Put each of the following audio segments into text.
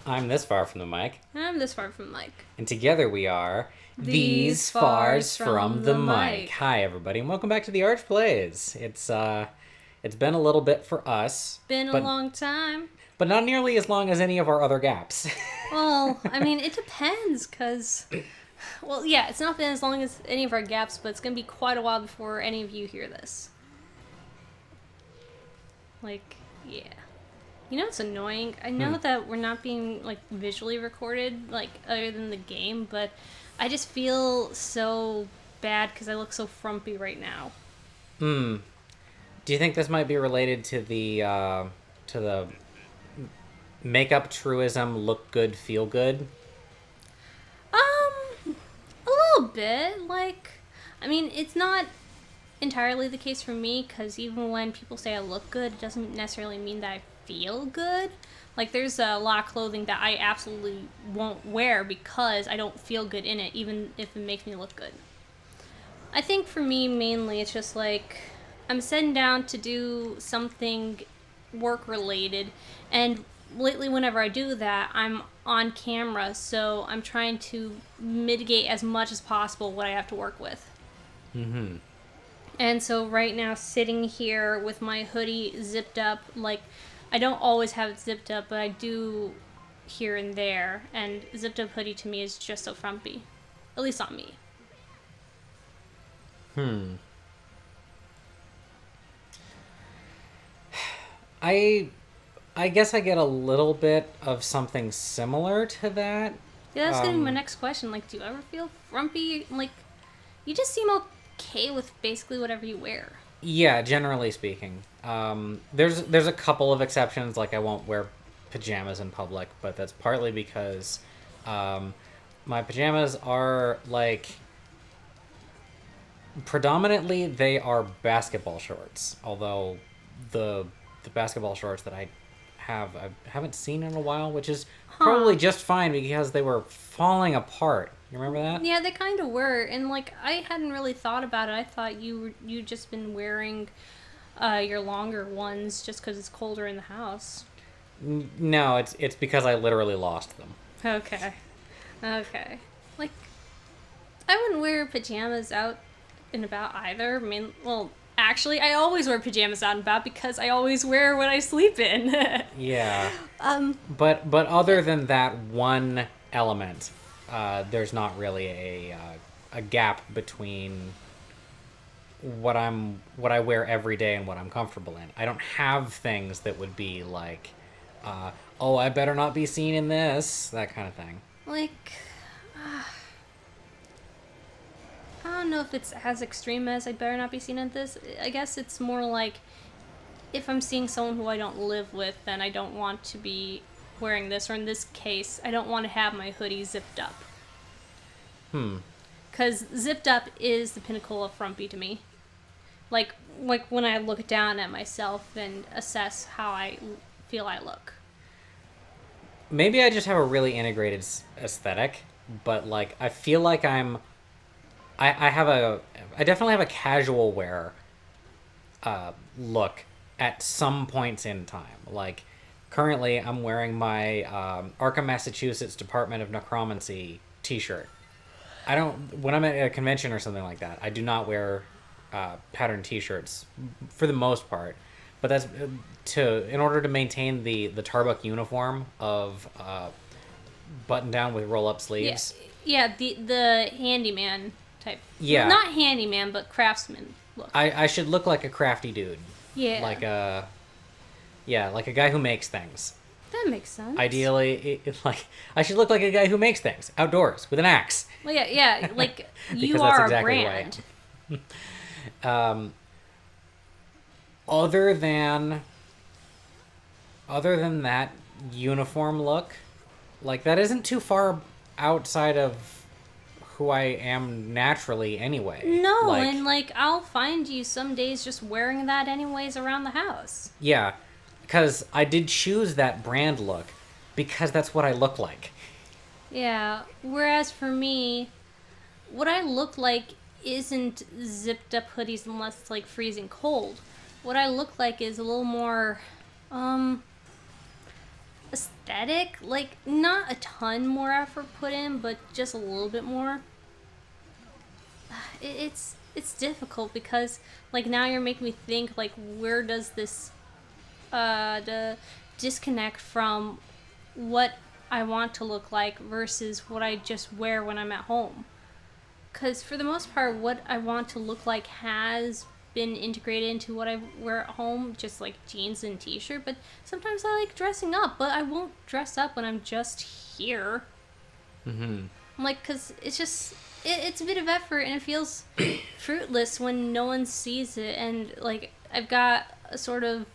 I'm this far from the mic, I'm this far from Mike. and together we are These Fars from the Mic. Hi, everybody, and welcome back to the Arch Plays. It's been a little bit for us, Been a but long time. but not nearly as long as any of our other gaps. Well, I mean, it depends, because... Well, yeah, it's not been as long as any of our gaps, but it's going to be quite a while before any of you hear this. Like, yeah. You know, it's annoying. I know that we're not being, like, visually recorded, like, other than the game, but I just feel so bad because I look so frumpy right now. Do you think this might be related to the makeup truism, look good, feel good? A little bit. Like, I mean, it's not entirely the case for me, because even when people say I look good, it doesn't necessarily mean that I feel good. Like, there's a lot of clothing that I absolutely won't wear because I don't feel good in it, even if it makes me look good. I think for me, mainly, it's just like I'm sitting down to do something work related, and lately, whenever I do that, I'm on camera, so I'm trying to mitigate as much as possible what I have to work with. Mm-hmm. And so right now, sitting here with my hoodie zipped up, like, I don't always have it zipped up, but I do here and there. And zipped up hoodie to me is just so frumpy. At least on me. I guess I get a little bit of something similar to that. Yeah, that's gonna be my next question. Like, do you ever feel frumpy? Like, you just seem okay with basically whatever you wear. Yeah, generally speaking. There's a couple of exceptions, like I won't wear pajamas in public, but that's partly because my pajamas are like predominantly they are basketball shorts. Although the basketball shorts that I haven't seen in a while, which is probably just fine because they were falling apart. You remember that? Yeah, they kind of were, and like I hadn't really thought about it. I thought you just been wearing your longer ones just because it's colder in the house. No, it's because I literally lost them. Okay, okay. Like, I wouldn't wear pajamas out and about either. I mean, well, actually, I always wear pajamas out and about because I always wear what I sleep in. Yeah. But other than that one element, there's not really a gap between what I wear every day and what I'm comfortable in. I don't have things that would be like, oh, I better not be seen in this, that kind of thing. Like, I don't know if it's as extreme as I better not be seen in this. I guess it's more like if I'm seeing someone who I don't live with, then I don't want to be wearing this, or in this case, I don't want to have my hoodie zipped up. Because zipped up is the pinnacle of frumpy to me. Like when I look down at myself and assess how I feel I look. Maybe I just have a really integrated aesthetic, but like I feel like I definitely have a casual wear look at some points in time. Like currently, I'm wearing my Arkham, Massachusetts Department of Necromancy T-shirt. I don't when I'm at a convention or something like that. I do not wear patterned T-shirts for the most part, but that's in order to maintain the Tarbuck uniform of button down with roll up sleeves. Yeah, the handyman type. Yeah. Well, not handyman, but craftsman look. I should look like a crafty dude. Yeah. Like a guy who makes things. That makes sense. Ideally, like I should look like a guy who makes things outdoors with an axe. Well, yeah, like you Because are that's exactly a brand. who I am. Other than that uniform look, like that isn't too far outside of who I am naturally anyway. No, like, and like I'll find you some days just wearing that anyways around the house. yeah, because I did choose that brand look because that's what I look like. Yeah, whereas for me, what I look like isn't zipped up hoodies unless it's like freezing cold. What I look like is a little more aesthetic, like not a ton more effort put in, but just a little bit more. It's difficult because like now you're making me think like where does this the disconnect from what I want to look like versus what I just wear when I'm at home. Because for the most part, what I want to look like has been integrated into what I wear at home, just like jeans and t-shirt. But sometimes I like dressing up, but I won't dress up when I'm just here. Mm-hmm. I'm like, because it's just it's a bit of effort and it feels fruitless when no one sees it. And like I've got a sort of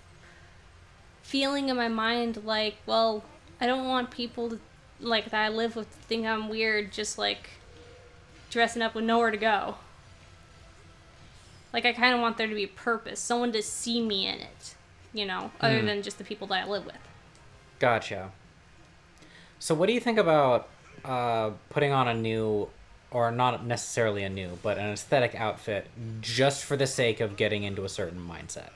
feeling in my mind like, well, I don't want people to, like that I live with to think I'm weird just like dressing up with nowhere to go. Like I kind of want there to be a purpose, someone to see me in it, you know, other than just the people that I live with. Gotcha. So what do you think about putting on a new, or not necessarily a new, but an aesthetic outfit just for the sake of getting into a certain mindset?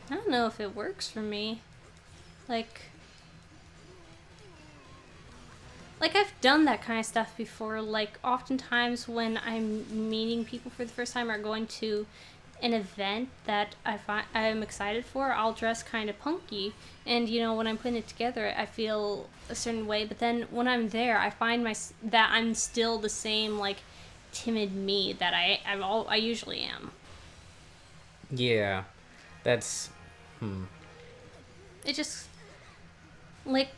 I don't know if it works for me. Like I've done that kind of stuff before. Like oftentimes when I'm meeting people for the first time or going to an event that I'm excited for, I'll dress kind of punky. And you know, when I'm putting it together, I feel a certain way. But then when I'm there, I find that I'm still the same like timid me that I usually am. Yeah, that's It just like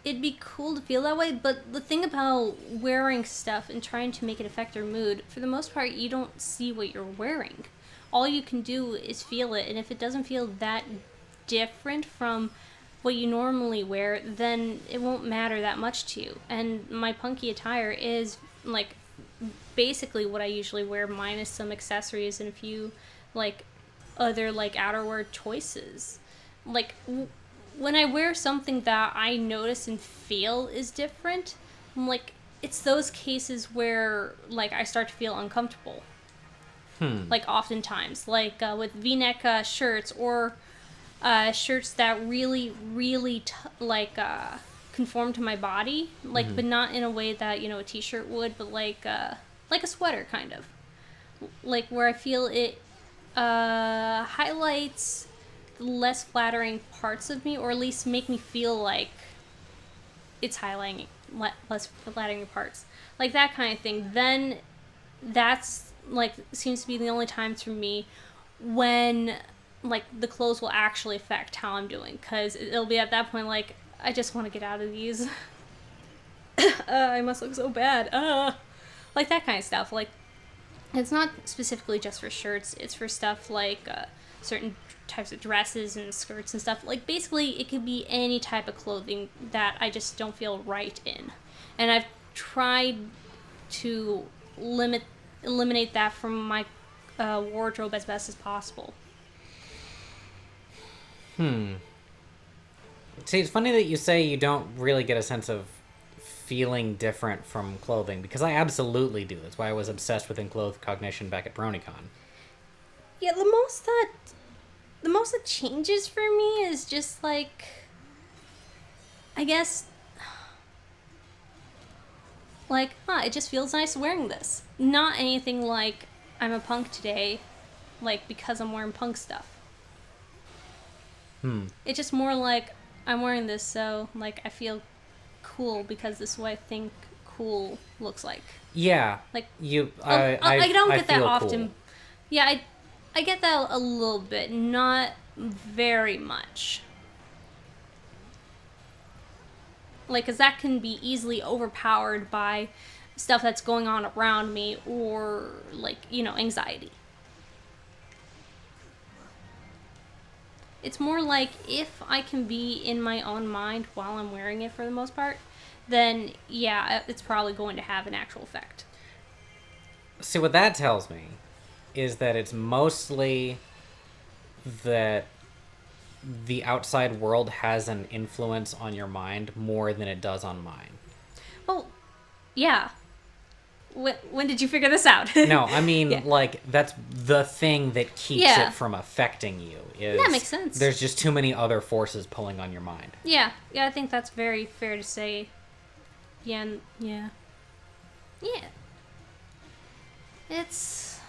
it'd be cool to feel that way, but the thing about wearing stuff and trying to make it affect your mood, for the most part, you don't see what you're wearing. All you can do is feel it, and if it doesn't feel that different from what you normally wear, then it won't matter that much to you. And my punky attire is like basically what I usually wear, minus some accessories and a few like other like outerwear choices. Like when I wear something that I notice and feel is different, I'm like, it's those cases where like I start to feel uncomfortable. Like oftentimes, like with V-neck shirts or shirts that really conform to my body, like but not in a way that you know a t-shirt would, but like a sweater kind of, like where I feel it highlights less flattering parts of me, or at least make me feel like it's highlighting less flattering parts, like that kind of thing. Then that's like seems to be the only times for me when like the clothes will actually affect how I'm doing, because it'll be at that point like I just want to get out of these. I must look so bad. Like that kind of stuff. Like it's not specifically just for shirts, it's for stuff like certain types of dresses and skirts and stuff. Like basically it could be any type of clothing that I just don't feel right in, and I've tried to eliminate that from my wardrobe as best as possible. See, it's funny that you say you don't really get a sense of feeling different from clothing, because I absolutely do. That's why I was obsessed with enclothed cognition back at BronyCon. Yeah, the most that changes for me is just like, I guess, like, it just feels nice wearing this. Not anything like I'm a punk today, like because I'm wearing punk stuff. It's just more like I'm wearing this, so like I feel cool because this is what I think cool looks like. Yeah, Like I don't I get that feel often. cool. Yeah, I get that a little bit, not very much. Like, because that can be easily overpowered by stuff that's going on around me, or like, you know, anxiety. It's more like if I can be in my own mind while I'm wearing it for the most part, then yeah, it's probably going to have an actual effect. See, what that tells me is that it's mostly that the outside world has an influence on your mind more than it does on mine. Well, yeah. When did you figure this out? No, I mean, Yeah. like, that's the thing that keeps Yeah. it from affecting you. Is That makes sense. There's just too many other forces pulling on your mind. Yeah, I think that's very fair to say. Yeah, yeah. It's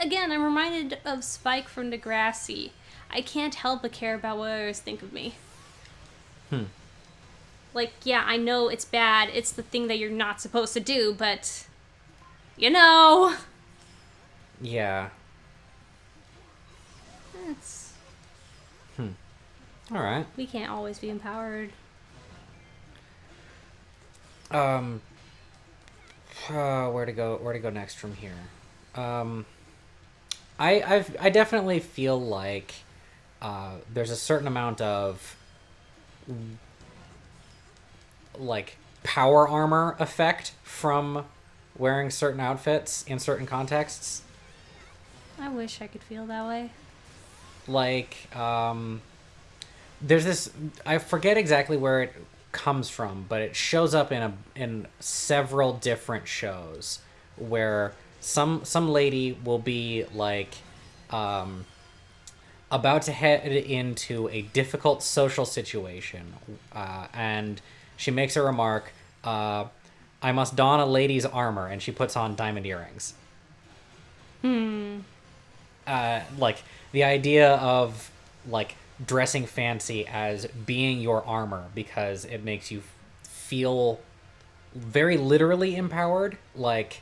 again, I'm reminded of Spike from Degrassi. I can't help but care about what others think of me. Like, yeah, I know it's bad. It's the thing that you're not supposed to do, but you know. Yeah. It's All right. we can't always be empowered. Where to go next from here? I definitely feel like there's a certain amount of like power armor effect from wearing certain outfits in certain contexts. I wish I could feel that way. Like there's this, I forget exactly where it comes from, but it shows up in several different shows where some lady will be like about to head into a difficult social situation, and she makes a remark, I must don a lady's armor, and she puts on diamond earrings. Like the idea of like dressing fancy as being your armor because it makes you feel very literally empowered, like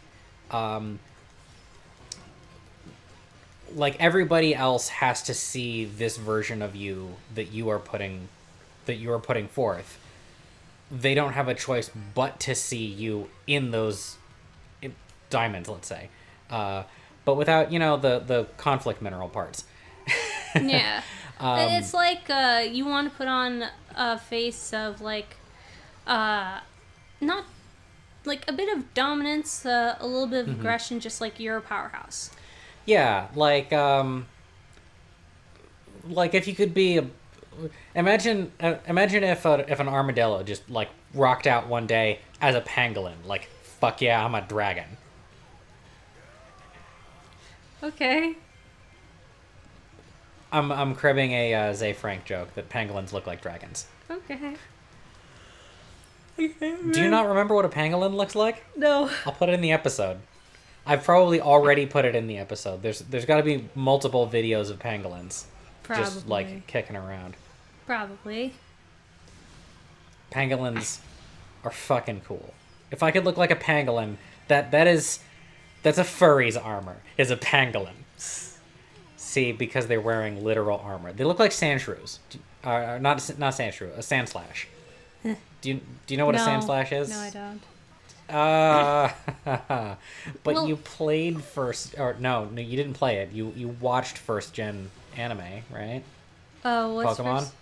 everybody else has to see this version of you that you are putting forth. They don't have a choice but to see you in those diamonds, let's say, but without the conflict mineral parts. Yeah. It's like you want to put on a face of like not like a bit of dominance, a little bit of aggression, just like you're a powerhouse. Yeah, like if you could be imagine if an armadillo just like rocked out one day as a pangolin, like, fuck yeah, I'm a dragon. Okay. I'm cribbing a Zay Frank joke that pangolins look like dragons. Okay. Do you not remember what a pangolin looks like? No. I'll put it in the episode. I've probably already put it in the episode. There's got to be multiple videos of pangolins Probably. just like kicking around. Probably. Pangolins are fucking cool. If I could look like a pangolin, that's a furry's armor. Is a pangolin. See, because they're wearing literal armor. They look like sandshrews. Not sandshrew, a sand slash. Do you know what a sand slash is? No, I don't. But Well- you played first, or no, you didn't play it. You watched first gen anime, right? Oh, what's Pokemon? first?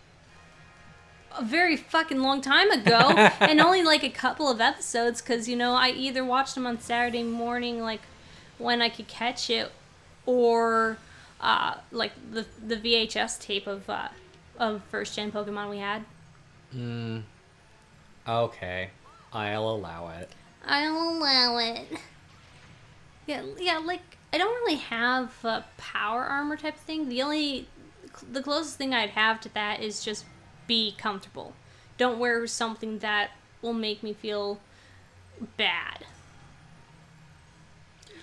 A very fucking long time ago, and only like a couple of episodes, because I either watched them on Saturday morning, like when I could catch it, or like the VHS tape of first gen Pokemon we had. Okay, I'll allow it. I'll allow it. Yeah, like I don't really have a power armor type of thing. The closest thing I'd have to that is just be comfortable. Don't wear something that will make me feel bad.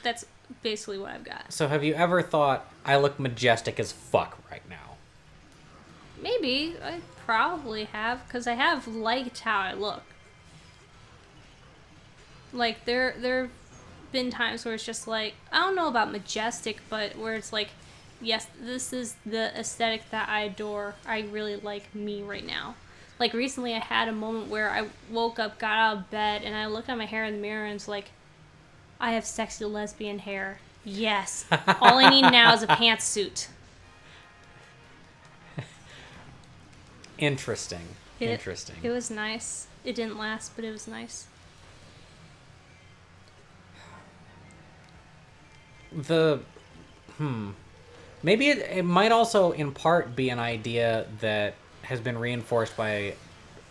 That's basically what I've got. So have you ever thought, I look majestic as fuck right now? Maybe I probably have, because I have liked how I look. Like there've been times where it's just like, I don't know about majestic, but where it's like, yes, this is the aesthetic that I adore. I really like me right now. Like recently I had a moment where I woke up, got out of bed, and I looked at my hair in the mirror and was like, I have sexy lesbian hair. Yes. All I need now is a pantsuit. Interesting. It was nice. It didn't last, but it was nice. Maybe it might also in part be an idea that has been reinforced by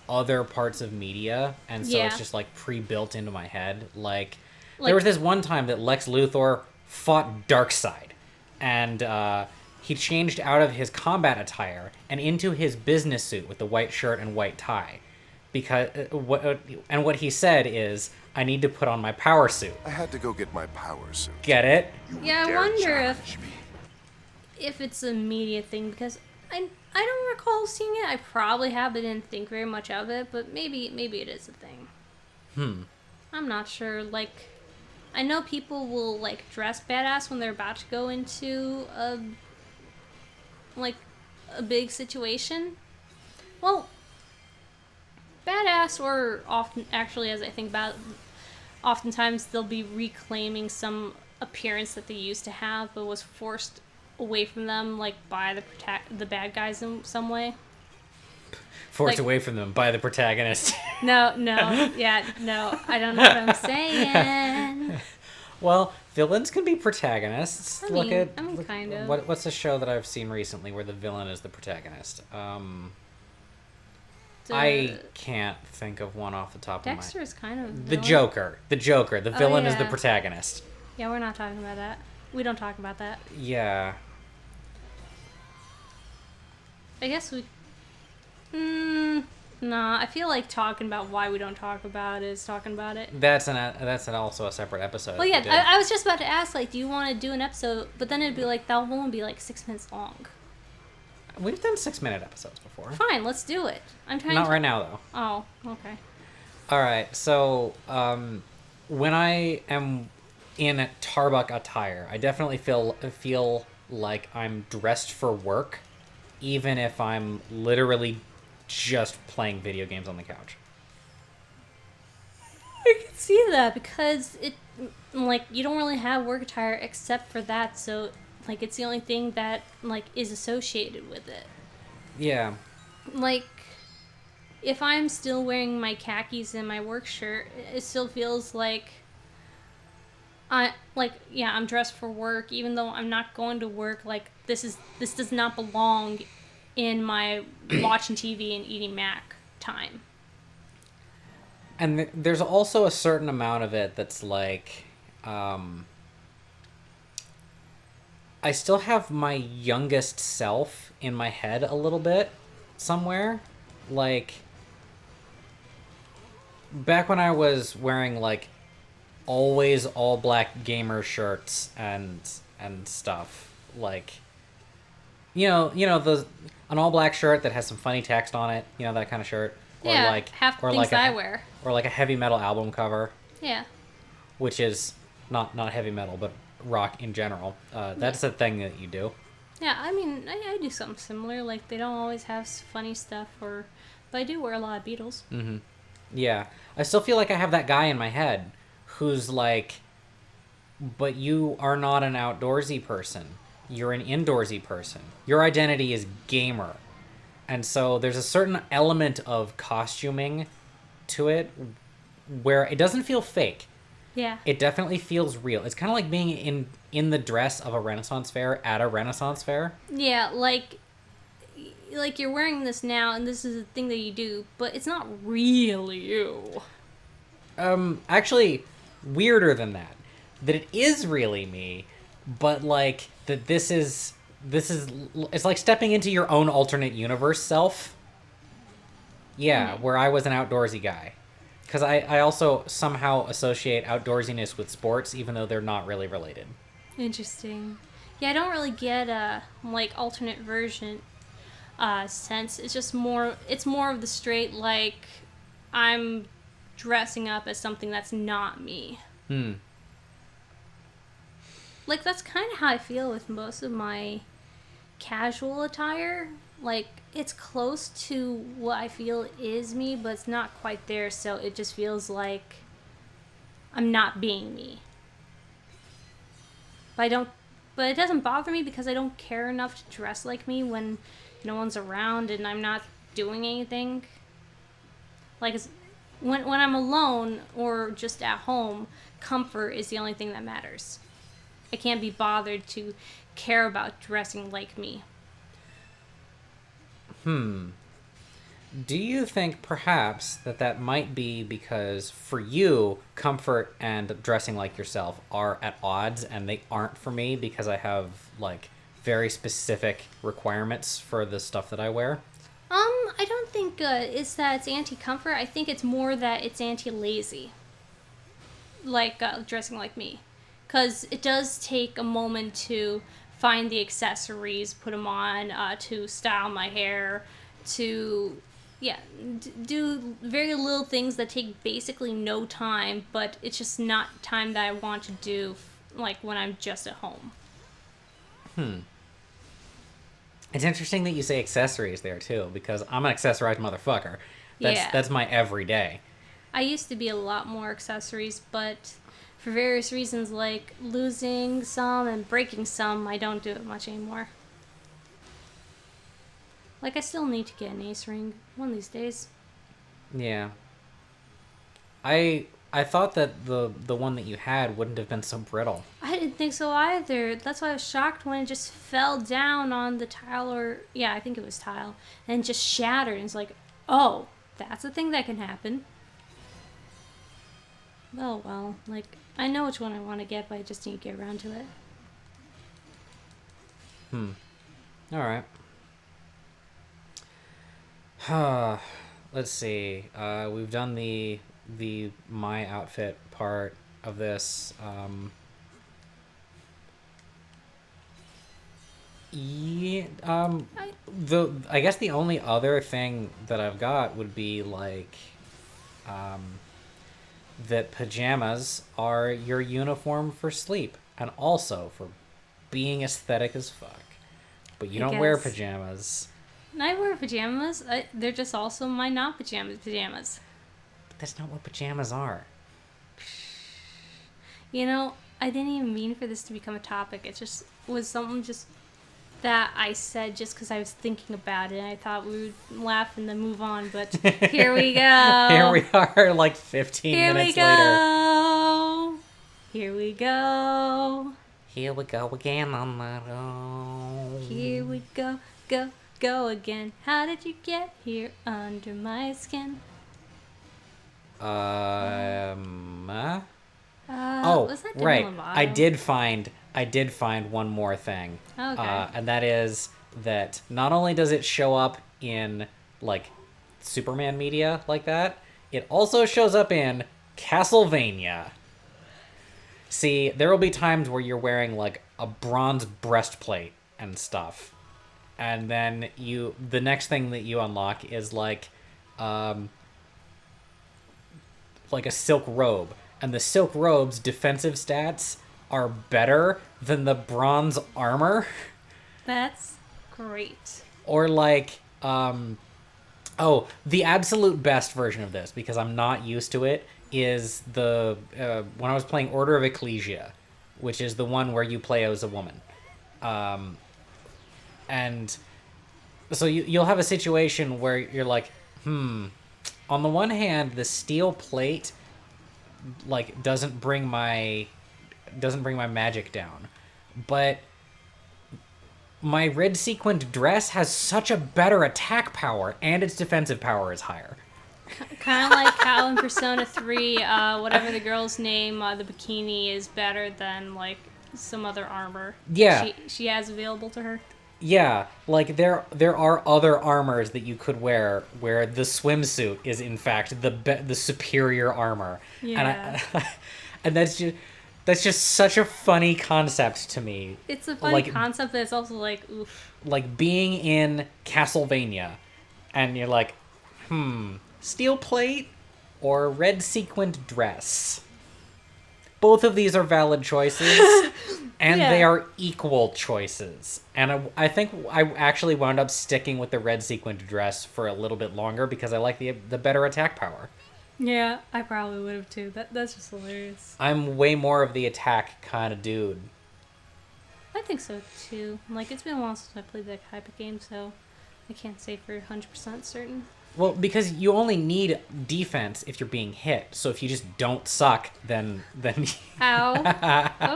other parts of media, and so it's Yeah. just like pre-built into my head. Like Like, there was this one time that Lex Luthor fought Darkseid, and he changed out of his combat attire and into his business suit with the white shirt and white tie. Because what he said is, I need to put on my power suit. I had to go get my power suit. Get it? yeah, I Dare wonder challenge me. if it's a media thing, because I don't recall seeing it. I probably have, but didn't think very much of it. But maybe it is a thing. I'm not sure. Like, I know people will like dress badass when they're about to go into a big situation. Well, badass, or often, actually, as I think about it, oftentimes they'll be reclaiming some appearance that they used to have but was forced away from them, like by the bad guys in some way. Forced Like- away from them by the protagonist. No, I don't know what I'm saying. Well, villains can be protagonists. I Look mean- at I mean, kind of. what's a show that I've seen recently where the villain is the protagonist? I can't think of one off the top of my Dexter is kind of The villain. Joker. The Joker. The villain is the yeah. protagonist. Yeah, we're not talking about that. We don't talk about that. Yeah. I guess we. Nah. I feel like talking about why we don't talk about it is talking about it. That's also a separate episode. Well, we yeah, did. I was just about to ask, like, do you want to do an episode? But then it'd be like, that won't be like 6 minutes long. We've done 6-minute episodes before. Fine, let's do it. I'm trying Not to. right now, though. Oh, okay. All right. So, when I am in Tarbuck attire, I definitely feel like I'm dressed for work, even if I'm literally just playing video games on the couch. I can see that because like, you don't really have work attire except for that, so like it's the only thing that like is associated with it. Yeah. Like, if I'm still wearing my khakis and my work shirt, it still feels like I'm dressed for work, even though I'm not going to work. Like, this does not belong in my watching TV and eating Mac time. And there's also a certain amount of it that's like, I still have my youngest self in my head a little bit somewhere. Like, back when I was wearing, like, always all black gamer shirts and stuff, like, you know an all black shirt that has some funny text on it, that kind of shirt. Or Yeah, like, half the or things like I wear. Or like a heavy metal album cover, Yeah. which is not heavy metal, but rock in general. That's a thing that you do. Yeah, I mean, I do something similar. Like, they don't always have funny stuff, but I do wear a lot of Beatles. Mm-hmm. Yeah. I still feel like I have that guy in my head who's like, but you are not an outdoorsy person. You're an indoorsy person. Your identity is gamer. And so there's a certain element of costuming to it where it doesn't feel fake. Yeah. It definitely feels real. It's kind of like being in the dress of a Renaissance fair at a Renaissance fair. Yeah, like you're wearing this now, and this is a thing that you do, but it's not really you. Actually, weirder than that. That it is really me, but like that this is it's like stepping into your own alternate universe self. Yeah, where I was an outdoorsy guy. Because I also somehow associate outdoorsiness with sports, even though they're not really related. Interesting. Yeah, I don't really get a like alternate version sense. It's just more of the straight, like, I'm dressing up as something that's not me. Like, that's kind of how I feel with most of my casual attire. Like, it's close to what I feel is me, but it's not quite there, so it just feels like I'm not being me. But it doesn't bother me because I don't care enough to dress like me when no one's around and I'm not doing anything. Like, when I'm alone or just at home, comfort is the only thing that matters. I can't be bothered to care about dressing like me. Do you think perhaps that might be because for you, comfort and dressing like yourself are at odds and they aren't for me because I have, like, very specific requirements for the stuff that I wear? I don't think it's that it's anti-comfort. I think it's more that it's anti-lazy. Like dressing like me. Because it does take a moment to find the accessories, put them on, to style my hair, to do very little things that take basically no time, but it's just not time that I want to do, like when I'm just at home. It's interesting that you say accessories there, too, because I'm an accessorized motherfucker. That's my everyday. I used to be a lot more accessories, but for various reasons like losing some and breaking some, I don't do it much anymore. Like, I still need to get an ace ring one of these days. Yeah. I thought that the one that you had wouldn't have been so brittle. I didn't think so either. That's why I was shocked when it just fell down on the tile, or yeah, I think it was tile, and just shattered. And it's like, oh, that's a thing that can happen. Oh well, like, I know which one I want to get, but I just need to get around to it. Alright. Let's see. We've done the my outfit part of this. I guess the only other thing that I've got would be like that pajamas are your uniform for sleep and also for being aesthetic as fuck. But you don't wear pajamas. I wear pajamas. They're just also my not pajamas. But that's not what pajamas are. You know, I didn't even mean for this to become a topic. It just was something just that I said just because I was thinking about it. And I thought we would laugh and then move on, but here we go. Here we are, like 15 minutes later. Here we go. Here we go again on the road. Here we go again. How did you get here under my skin? Was that right. Lovato? I did find one more thing. Okay. And that is that not only does it show up in like Superman media like that, it also shows up in Castlevania. See, there will be times where you're wearing like a bronze breastplate and stuff. And then the next thing that you unlock is like a silk robe. And the silk robe's defensive stats are better than the bronze armor. That's great. Or like, the absolute best version of this, because I'm not used to it, is when I was playing Order of Ecclesia, which is the one where you play as a woman. And so you'll have a situation where you're like, on the one hand, the steel plate like doesn't bring my magic down, but my red sequined dress has such a better attack power and its defensive power is higher. Kind of like how in Persona 3, whatever the girl's name, the bikini is better than like some other armor. Yeah, she has available to her. Yeah, like there are other armors that you could wear where the swimsuit is in fact the superior armor. Yeah. And that's just such a funny concept to me. It's a funny concept, but it's also like, oof. Like being in Castlevania and you're like, steel plate or red sequined dress? Both of these are valid choices. And they are equal choices. And I think I actually wound up sticking with the red sequined dress for a little bit longer because I like the better attack power. Yeah, I probably would have too. That's just hilarious. I'm way more of the attack kind of dude. I think so too. Like, it's been a while since I played that type of game, so I can't say for 100% certain. Well, because you only need defense if you're being hit. So if you just don't suck, then Ow.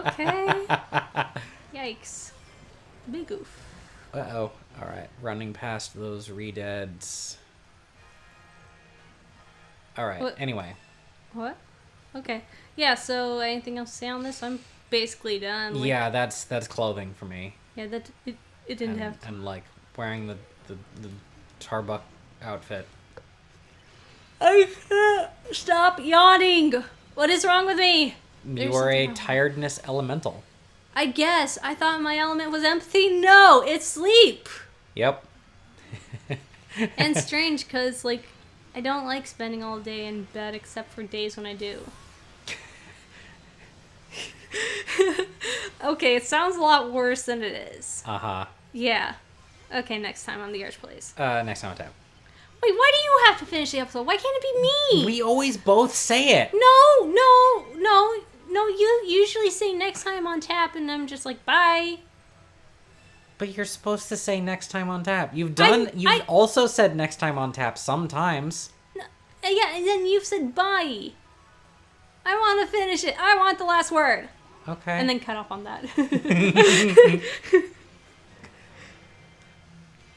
Okay. Yikes. Big oof. Uh-oh. All right. Running past those redeads. All right. What? Anyway. What? Okay. Yeah, so anything else to say on this? I'm basically done. Like, Yeah, that's clothing for me. Yeah, it didn't And, have... and like wearing the Tarbuck outfit. I can't stop yawning! What is wrong with me? You There's are a something wrong. tiredness elemental. I guess. I thought my element was empathy. No, it's sleep! Yep. And strange, because, like, I don't like spending all day in bed except for days when I do. Okay, it sounds a lot worse than it is. Uh-huh. Yeah. Okay, next time on the Arch Plays. Next time on tap. Wait, why do you have to finish the episode? Why can't it be me? We always both say it. No, you usually say next time on tap, and I'm just like, bye. But you're supposed to say next time on tap. You've I- also said next time on tap sometimes. Yeah, and then you've said bye. I want to finish it. I want the last word. Okay. And then cut off on that.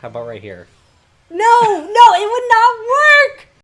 How about right here? No, it would not